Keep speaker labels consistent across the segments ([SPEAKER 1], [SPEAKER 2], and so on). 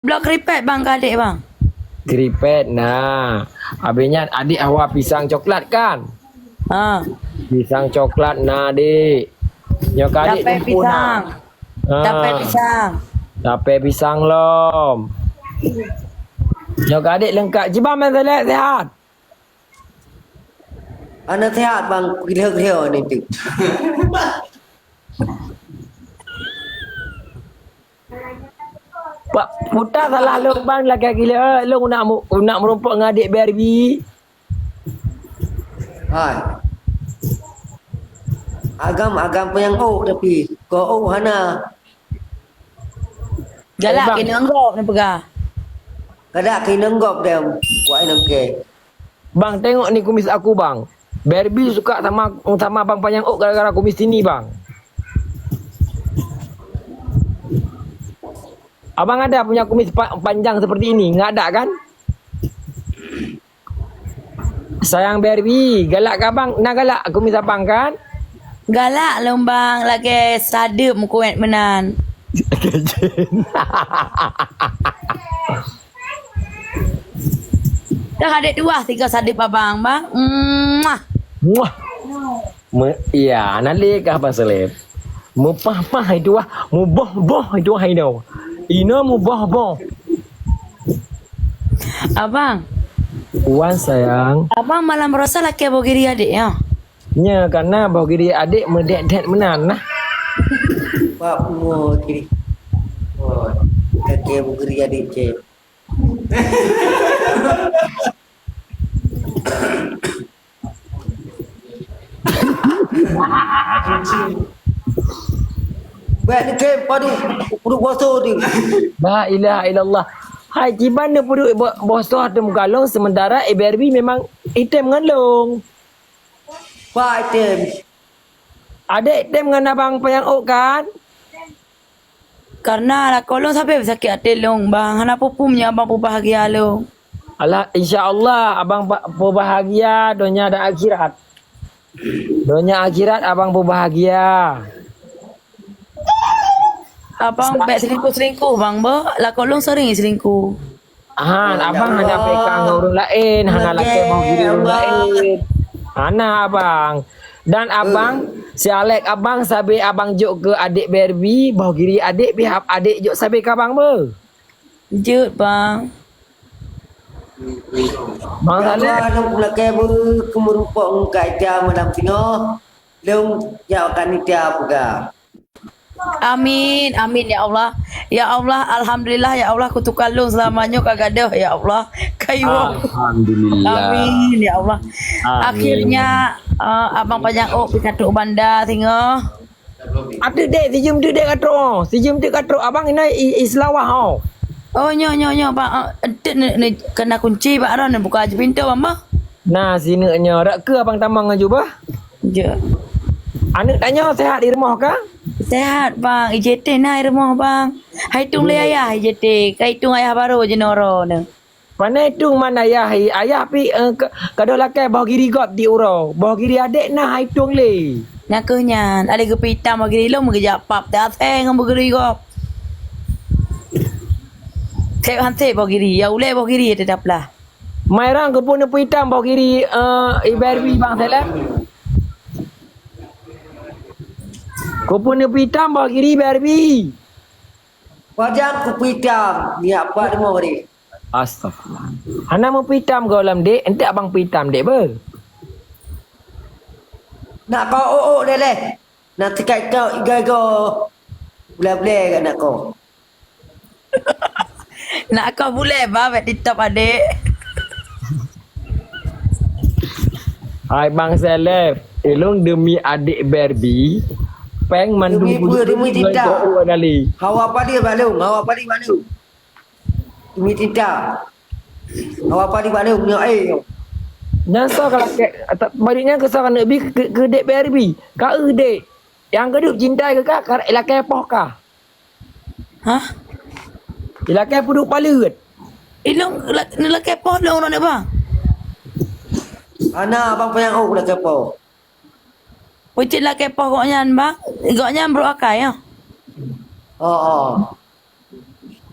[SPEAKER 1] Blok keripet bang ke adik bang.
[SPEAKER 2] Keripet nah. Habisnya adik awak pisang coklat kan?
[SPEAKER 1] Ha.
[SPEAKER 2] Pisang coklat nah adik. Nyok adik
[SPEAKER 1] Dapat pisang. Dapat pisang.
[SPEAKER 2] Dapat pisang lom. Nyok adik lengkap. Jibam masalah sehat.
[SPEAKER 3] Anak sehat bang, gila-gila ni tu.
[SPEAKER 2] Pak putar salah lu bang lagi gila. Lu nak merumpuk dengan adik Barbie.
[SPEAKER 3] Hai. Agam yang tapi kau hana.
[SPEAKER 1] Galak
[SPEAKER 2] bang.
[SPEAKER 1] kena anggap ni pegah.
[SPEAKER 3] Kada kena ngop dia buat nak ke.
[SPEAKER 2] Bang tengok ni kumis aku bang. Barbie suka sama bang Panjang Ok gara-gara kumis ini bang. Abang ada punya kumis panjang seperti ini? Nggak ada kan? Sayang Barbie, galak ke abang? Nak galak kumis abang kan?
[SPEAKER 1] Galak lombang lagi sadep muka menan. Dah adik dua tiga sadep abang bang.
[SPEAKER 2] Muah. Iya, nali ke abang seleb. Mupah-pah itu ah, muboh-boh itu hai no. Ina muboh-boh.
[SPEAKER 1] Abang,
[SPEAKER 2] Wan sayang.
[SPEAKER 1] abang malam merasa laki bogiri adik ya.
[SPEAKER 2] Nya karena bagi dia adik medek-dek menan lah.
[SPEAKER 3] Pak mu kiri. Oh, kaki bugeri adik je. Buat ni ke padu padu bosor ni.
[SPEAKER 2] La ilaha illallah. Hai ciban dia puduk bosor tem galong sementara Barbie memang hitam ngalong.
[SPEAKER 3] Pak item.
[SPEAKER 2] Adik hitam dengan abang Panjang Ok kan?
[SPEAKER 1] Karena lah kolong sampai sakit hati long bang. Hana pupumnya abang pun bahagia lo.
[SPEAKER 2] Allah insya-Allah abang berbahagia dunia dan akhirat. Dunia akhirat abang berbahagia.
[SPEAKER 1] Abang baik selingkuh-selingkuh bang ba. Lah kolong sering selingkuh.
[SPEAKER 2] Abang hanya pegang orang lain, hanya laki mau diri orang lain. Hana abang. Dan abang, si Alek abang sabi abang juk ke adik Barbie, bau giri adik pihak adik juk sabi ke abang ber.
[SPEAKER 1] Jut bang.
[SPEAKER 2] Bang
[SPEAKER 3] Kalau
[SPEAKER 2] Saleh.
[SPEAKER 3] ada pula ke kemerupok kat dia malam pino. Leung jawabkan dia apa?
[SPEAKER 1] Amin, amin ya Allah. Ya Allah, alhamdulillah ya Allah kutukar lu selamanya kagadah ya Allah. Kayu.
[SPEAKER 2] Alhamdulillah.
[SPEAKER 1] Amin ya Allah.
[SPEAKER 2] Amin.
[SPEAKER 1] Akhirnya abang Panjang Ok pergi katuk bandar tengah.
[SPEAKER 2] Ada dek, si jom dek katro. Si jom dek katro. Abang ini islawah oh.
[SPEAKER 1] Oh nyo bang. Ni kena kunci pak ron buka aja pintu bang.
[SPEAKER 2] Nah, sini nya rak ke abang tamang aja bah.
[SPEAKER 1] Je.
[SPEAKER 2] Anak tanya sehat di rumah kah?
[SPEAKER 1] Sehat bang. IJT nah di rumah bang. Hai tung le ayah IJT. Kai tung ayah baru je noro ne.
[SPEAKER 2] Mana itu mana ayah pi kado lakai bawa giri gop di uro. Bawa giri adik nah hitung le.
[SPEAKER 1] Nakahnya ada kepitam bagi lo mengejap pap dah ngam bagi go. Tep hante bagi ya ule bagi tetap lah.
[SPEAKER 2] Mairang ke pun hitam bawa giri Barbie bang Saleh. Kau pun hitam bawa giri Barbie.
[SPEAKER 3] Wajah ku pitam. Ni apa dia mau beri?
[SPEAKER 2] Astagfirullah. Ana mau hitam kau lam dek, ente abang hitam dek ber.
[SPEAKER 3] Nak kau deh leh. Nanti kat kau iga-iga. Boleh-boleh kat nak kau.
[SPEAKER 1] Nak kau boleh ba di top adik.
[SPEAKER 2] Hai bang Saleh, elong demi adik Barbie. Peng mandu
[SPEAKER 3] Demi tidak.
[SPEAKER 2] kali.
[SPEAKER 3] Hawa apa dia balu? Hawa apa dia balu? Demi tidak. Hawa apa dia balu? Nyo
[SPEAKER 2] Nyasa kalau baliknya kesal kan lebih ke dek Barbie. Kau dek yang kedua cinta ke kak? Ilakai poh kah?
[SPEAKER 1] Hah?
[SPEAKER 2] Ilakai puduk palut.
[SPEAKER 1] Ilong lelaki pon lo nak bang.
[SPEAKER 3] Ana abang Panjang Ok dah kepo.
[SPEAKER 1] Pucit lelaki pon goknya bang. Goknya bro akai ya.
[SPEAKER 3] Oh.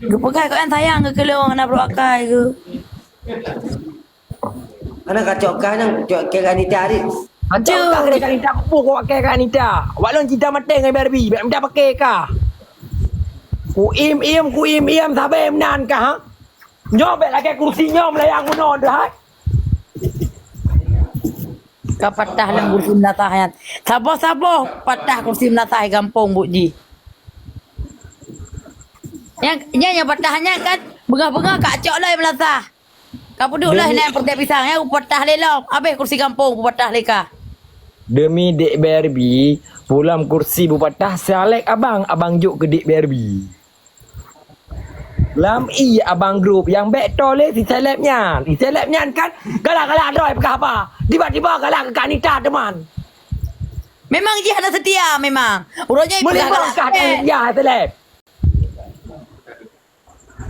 [SPEAKER 1] Gue pegai kau yang sayang ke kelong nak berakai ke.
[SPEAKER 3] Anak kacau kan kira ni cari.
[SPEAKER 2] Macam tak kena kat Anita aku kau pakai kat Anita. Walau cinta mati dengan Barbie, baik minta pakai kah? Ku im sampai menan kah? Ha? Nyom baik lagi kursi nyom layang menon dah.
[SPEAKER 1] Kau patah dalam kursi menatahan. Sabar patah kursi menatahan kampung Bu Ji. Yang patahnya kan bengah-bengah kak cok lah yang melatah. Kau duduk lah yang pergi pisang ya, aku patah lelah. Habis kursi kampung, aku patah leka.
[SPEAKER 2] Demi Dek Barbie, pulang kursi bupatah salek abang juk ke Dek Barbie. Lam abang grup yang back tole si selebnya. Si selebnya kan galak-galak doi pekah apa. Tiba-tiba galak ke Kak Nita teman.
[SPEAKER 1] Memang je ada setia memang. Urutnya
[SPEAKER 2] Melimpah Kak ya seleb.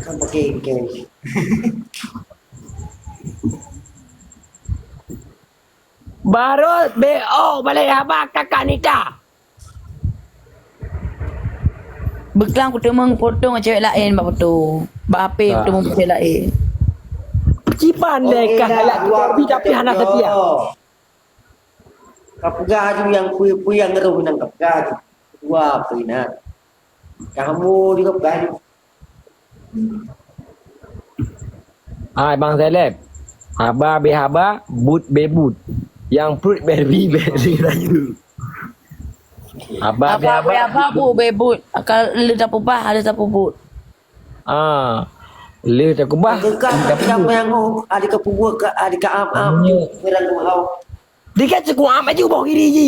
[SPEAKER 3] Kan pakai.
[SPEAKER 2] Baru BO balik abang Kak Nita.
[SPEAKER 1] Beklang ketemu potong cewek lain bab potong. Bab ape ketemu cewek lain.
[SPEAKER 2] Cipan lekah galak ke Barbie tapi hana setia.
[SPEAKER 3] Kapugah tu yang puyang ngeruh nang kapugah tu. Dua pina. Kamu juga kan.
[SPEAKER 2] Bang Seleb. Haba be haba, but be but. Yang perut Barbie rayu. Haba be haba.
[SPEAKER 1] Apa bu bebut. Kalau lu tak pupah ada tak puput.
[SPEAKER 2] Le tak kubah.
[SPEAKER 3] Kekak siapa yang ada ke pubur ke ada ke am merang kau.
[SPEAKER 2] Dia kata ku am aja bawa kiri je.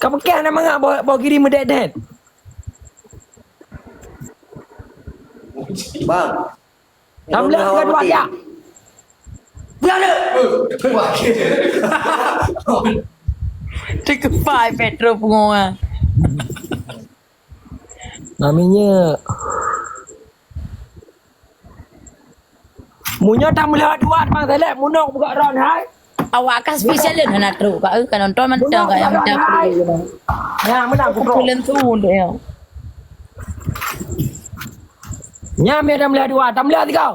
[SPEAKER 2] Kau pakai nama ngak bawa kiri medet-det.
[SPEAKER 3] Bang.
[SPEAKER 2] Tamlah ke dua dia.
[SPEAKER 3] Berada.
[SPEAKER 1] Take 5 petrol pengorang.
[SPEAKER 2] Namanya Munya tak melihat dua Bang Seleb. Munok buka ron hai.
[SPEAKER 1] Awak akan spesial lah nak teruk kat kan nonton mentang kat yang macam tu.
[SPEAKER 2] Ya, menang aku bro.
[SPEAKER 1] Bulan tu untuk yang.
[SPEAKER 2] Nyam dia melihat dua, tak melihat kau.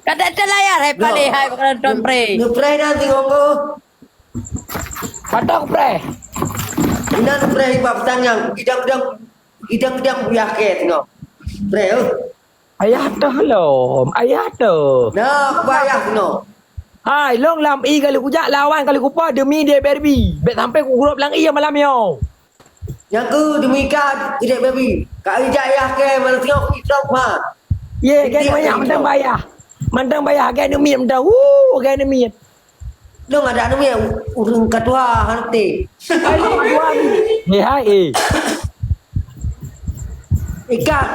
[SPEAKER 1] Kata layar hai paling hai pakai nonton pre.
[SPEAKER 3] Dia pray dah tengok kau.
[SPEAKER 2] Patok pre.
[SPEAKER 3] Ina tu pray bab tanyang idang buyah ke tengok. Pray
[SPEAKER 2] Ayah tu belum. Ayah tu.
[SPEAKER 3] Nak bayar tengok.
[SPEAKER 2] Hai, long lam kalau kujak lawan kalau kupa demi dia Barbie. Bet sampai ku grup lang malam yo.
[SPEAKER 3] Yang ke demikian tidak baby. Kak ijak ya ke malam tengok kita mah.
[SPEAKER 2] Ye, kan banyak mentang bayar. Mentang bayar kan demi mentang. Kan demi.
[SPEAKER 3] Dong ada anu ya urung katua hanti.
[SPEAKER 2] Hai.
[SPEAKER 3] Ikan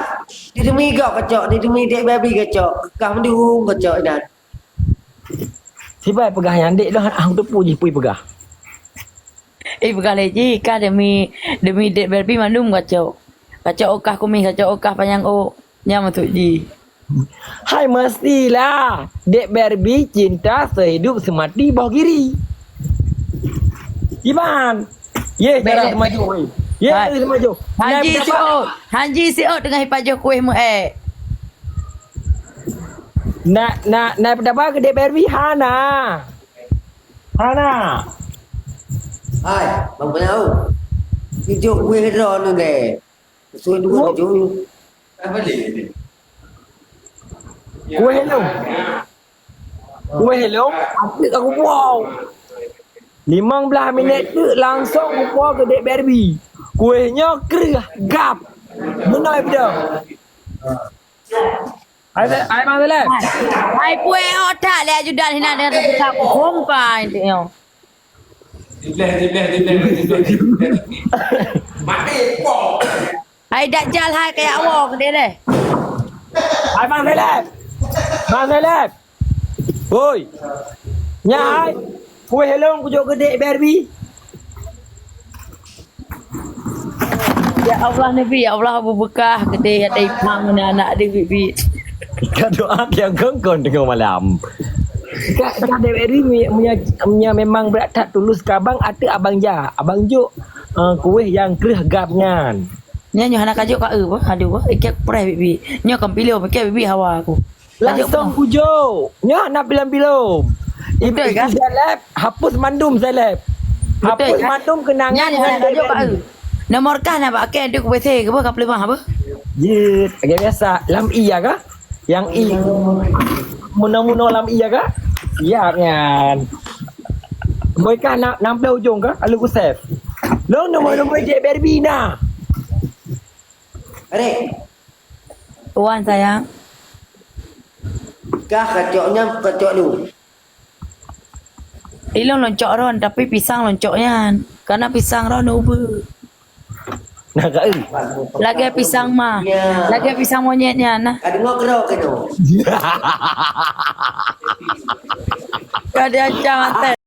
[SPEAKER 3] di demi kau kacok, di demi dek baby kacok. Kau mendung kacok dan.
[SPEAKER 2] Siapa pegah yang dek dah hang tu puji pui pegah.
[SPEAKER 1] Bukan lagi kan demi dek Barbie mandum kacau. Kacau okah kumis, kacau okah panjang o. Nya masuk ji.
[SPEAKER 2] Hai mestilah. Dek Barbie cinta sehidup semati bawah kiri. Iban. Ye, jalan maju. Ye, maju.
[SPEAKER 1] Hanji si o tengah hipajoh kuih mu
[SPEAKER 2] Nak berapa ke Dek Barbie Hana.
[SPEAKER 3] Hai, bang tahu. Hidup gue ron tu deh. Suai dua tu.
[SPEAKER 2] Kue hello. Aku wow. 15 minit tu langsung aku ke Dek Barbie. Kuehnya kerah gap. Menai pada. Hai Bang Seleb.
[SPEAKER 1] Hai kuih otak le ajudan hina dengan tetap hong kai tu yo.
[SPEAKER 4] Mati pok.
[SPEAKER 1] Hai dajjal hai kayak awak dia le.
[SPEAKER 2] Hai Bang Seleb. Bang Seleb. Oi. Nyai. Kue hello aku jauh ke Dek Barbie.
[SPEAKER 1] Ya Allah Nabi, ya Allah Abu Bekah gede ada ipang anak dia bibi.
[SPEAKER 2] Kau doa yang kongkong tengah malam. Kak Dek Barbie punya memang berat tak tulus ke abang ada abang ja. Abang jo kue yang kerah gap ngan.
[SPEAKER 1] Nya nyo anak kajuk ka ba? Aduh, ikek pres bibi. Nyo kan pilih pakai bibi hawa aku.
[SPEAKER 2] Langsung pujuk. Nya nak bilang-bilang.
[SPEAKER 1] Betul
[SPEAKER 2] Ibu
[SPEAKER 1] kan?
[SPEAKER 2] Zeleb hapus mandum Zeleb. Hapus
[SPEAKER 1] kan?
[SPEAKER 2] mandum kenangan.
[SPEAKER 1] Nya anak kajuk ka Nomor kah nak pakai dia ku bese ke ba ka pelimah apa?
[SPEAKER 2] Jit, agak biasa. Lam iya kah? Yang i. Muno-muno lam iya kah? Siap kan. Mereka nak nampil ujung kah? Alu ku save. Long nombor je Berbina.
[SPEAKER 3] Adik,
[SPEAKER 1] Tuan sayang.
[SPEAKER 3] kah kacoknya kacok dulu.
[SPEAKER 1] Ilong loncok ron tapi pisang loncoknya. Karena pisang ron uber.
[SPEAKER 2] Nah kau.
[SPEAKER 1] Lagi pisang mah.
[SPEAKER 3] Ya.
[SPEAKER 1] Lagi pisang monyetnya nah.
[SPEAKER 3] Ada ngobrol ke tu?
[SPEAKER 1] Kau dia jangan